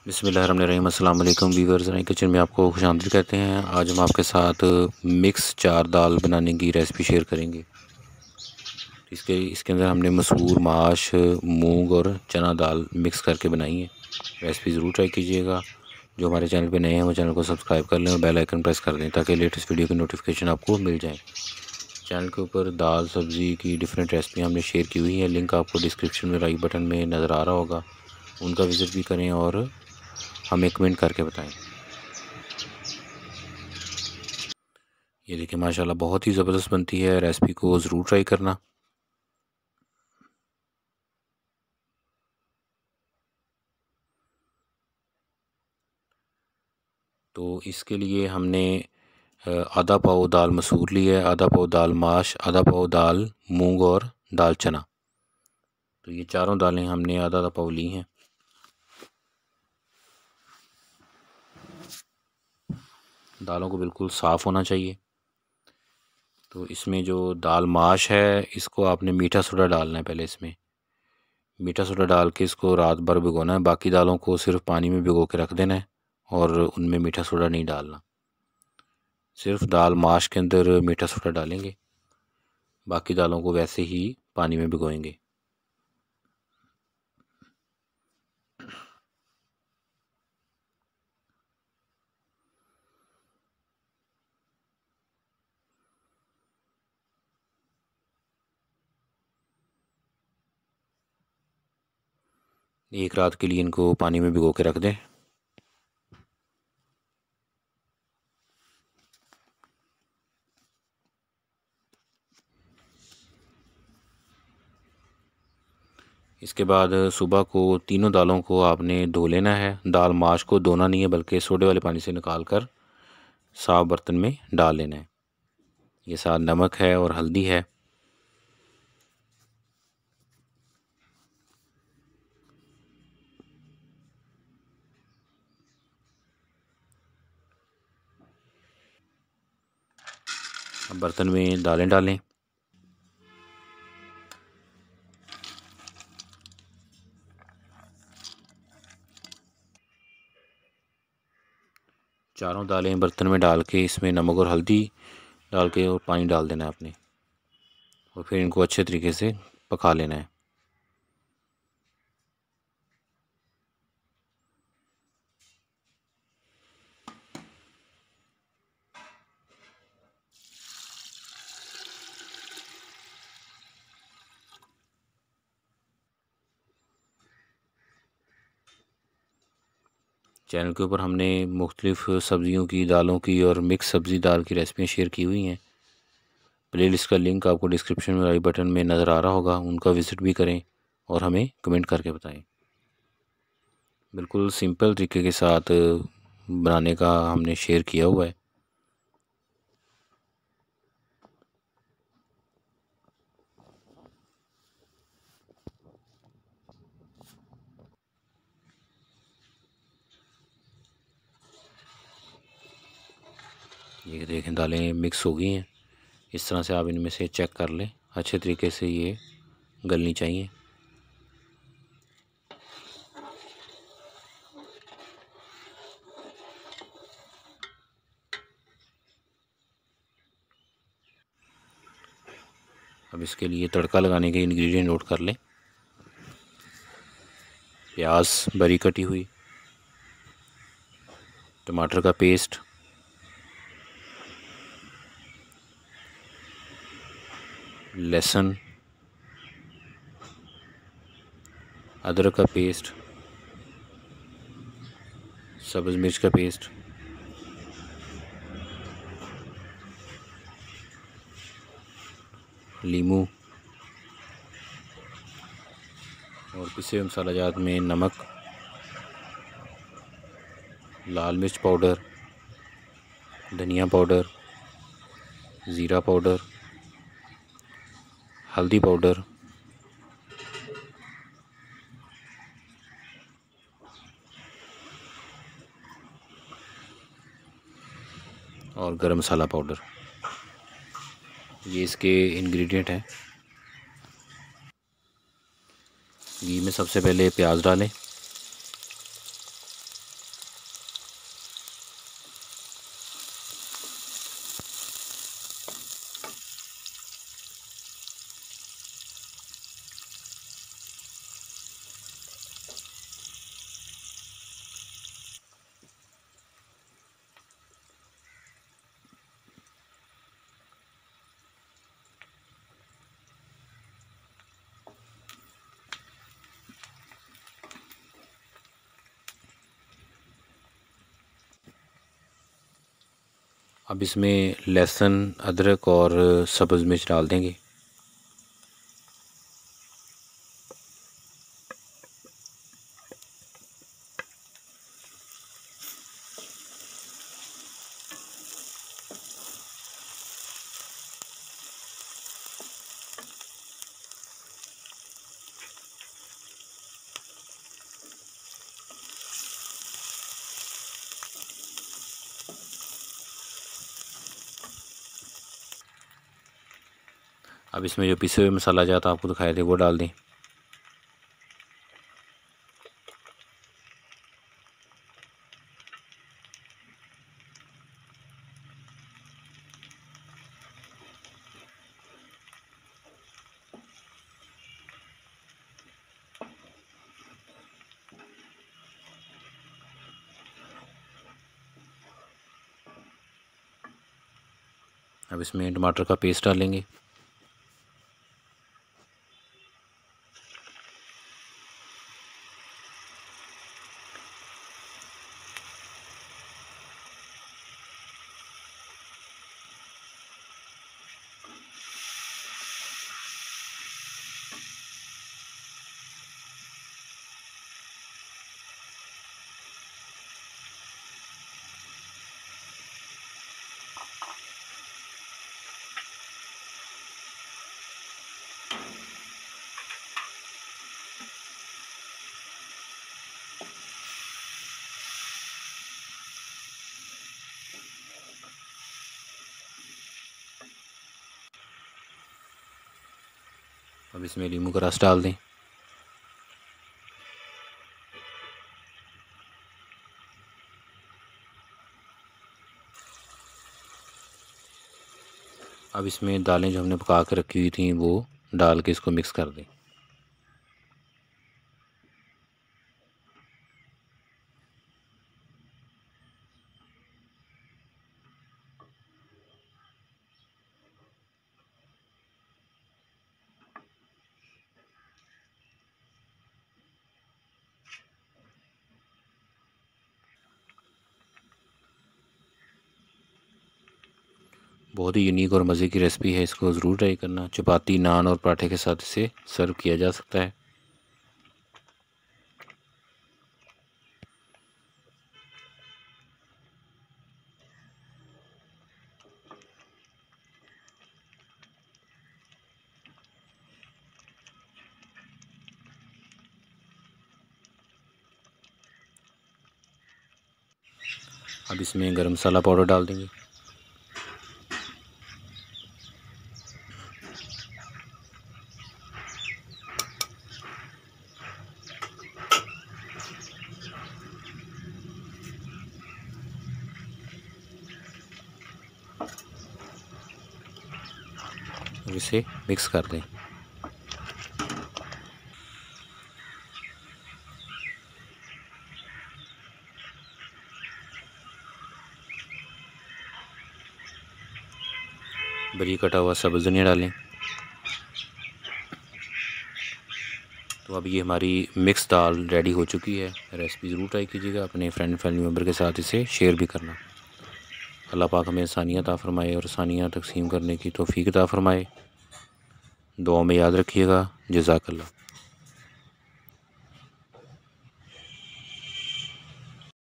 बिस्मिल्लाहिर्रहमानिर्रहीम। अस्सलाम वालेकुम वीवर्स, रानी किचन में आपको खुशामदीद कहते हैं। आज हम आपके साथ मिक्स चार दाल बनाने की रेसिपी शेयर करेंगे। इसके अंदर हमने मसूर, माश, मूंग और चना दाल मिक्स करके बनाई है। रेसिपी ज़रूर ट्राई कीजिएगा। जो हमारे चैनल पे नए हैं वो चैनल को सब्सक्राइब कर लें और बेल आइकन प्रेस कर दें ताकि लेटेस्ट वीडियो की नोटिफिकेशन आपको मिल जाए। चैनल के ऊपर दाल सब्ज़ी की डिफरेंट रेसिपी हमने शेयर की हुई है, लिंक आपको डिस्क्रिप्शन में राइट बटन में नज़र आ रहा होगा, उनका विज़िट भी करें और हमें कमेंट करके बताएं। ये देखिए माशाल्लाह बहुत ही ज़बरदस्त बनती है, रेसिपी को ज़रूर ट्राई करना। तो इसके लिए हमने आधा पाव दाल मसूर ली है, आधा पाव दाल माश, आधा पाव दाल मूंग और दाल चना। तो ये चारों दालें हमने आधा आधा पाव ली हैं। दालों को बिल्कुल साफ़ होना चाहिए। तो इसमें जो दाल माश है इसको आपने मीठा सोडा डालना है। पहले इसमें मीठा सोडा डाल के इसको रात भर भिगोना है। बाकी दालों को सिर्फ पानी में भिगो के रख देना है और उनमें मीठा सोडा नहीं डालना। सिर्फ दाल माश के अंदर मीठा सोडा डालेंगे, बाकी दालों को वैसे ही पानी में भिगोएंगे। एक रात के लिए इनको पानी में भिगो के रख दें। इसके बाद सुबह को तीनों दालों को आपने धो लेना है। दाल माश को धोना नहीं है बल्कि सोडे वाले पानी से निकाल कर साफ बर्तन में डाल लेना है। ये साथ नमक है और हल्दी है। अब बर्तन में दालें डालें। चारों दालें बर्तन में डाल के इसमें नमक और हल्दी डाल के और पानी डाल देना है आपने, और फिर इनको अच्छे तरीके से पका लेना है। चैनल के ऊपर हमने मुख्तलिफ़ सब्ज़ियों की, दालों की और मिक्स सब्ज़ी दाल की रेसिपियाँ शेयर की हुई हैं। प्लेलिस्ट का लिंक आपको डिस्क्रिप्शन में राइट बटन में नज़र आ रहा होगा, उनका विज़िट भी करें और हमें कमेंट करके बताएं। बिल्कुल सिंपल तरीके के साथ बनाने का हमने शेयर किया हुआ है। ये देखें दालें मिक्स हो गई हैं। इस तरह से आप इनमें से चेक कर लें, अच्छे तरीके से ये गलनी चाहिए। अब इसके लिए तड़का लगाने के इंग्रेडिएंट नोट कर लें। प्याज बरी कटी हुई, टमाटर का पेस्ट, लहसुन, अदरक का पेस्ट, सब्ज़ मिर्च का पेस्ट, लीमू और पिसे हुए मसाला जात में नमक, लाल मिर्च पाउडर, धनिया पाउडर, ज़ीरा पाउडर, हल्दी पाउडर और गरम मसाला पाउडर। ये इसके इंग्रेडिएंट हैं। घी में सबसे पहले प्याज डालें, अब इसमें लहसुन, अदरक और सब्ज़ मिर्च डाल देंगे। अब इसमें जो पिसे हुए मसाला जाता आपको दिखाए थे वो डाल दें। अब इसमें टमाटर का पेस्ट डालेंगे। अब इसमें नींबू का रस डाल दें। अब इसमें दालें जो हमने पका कर रखी हुई थी वो डाल के इसको मिक्स कर दें। बहुत ही यूनिक और मज़े की रेसिपी है, इसको ज़रूर ट्राई करना। चपाती, नान और पराठे के साथ इसे सर्व किया जा सकता है। अब इसमें गरम मसाला पाउडर डाल देंगे। अब इसे मिक्स कर दें। बारीक कटा हुआ सब्ज़ धनिया डालें। तो अब ये हमारी मिक्स दाल रेडी हो चुकी है। रेसिपी ज़रूर ट्राई कीजिएगा, अपने फ्रेंड फैमिली मेम्बर के साथ इसे शेयर भी करना। अल्लाह पाक हमें आसानियाँ अता फ़रमाए और आसानियाँ तक़सीम करने की तौफ़ीक अता फ़रमाए। दुआ में याद रखिएगा। जज़ाकल्लाह।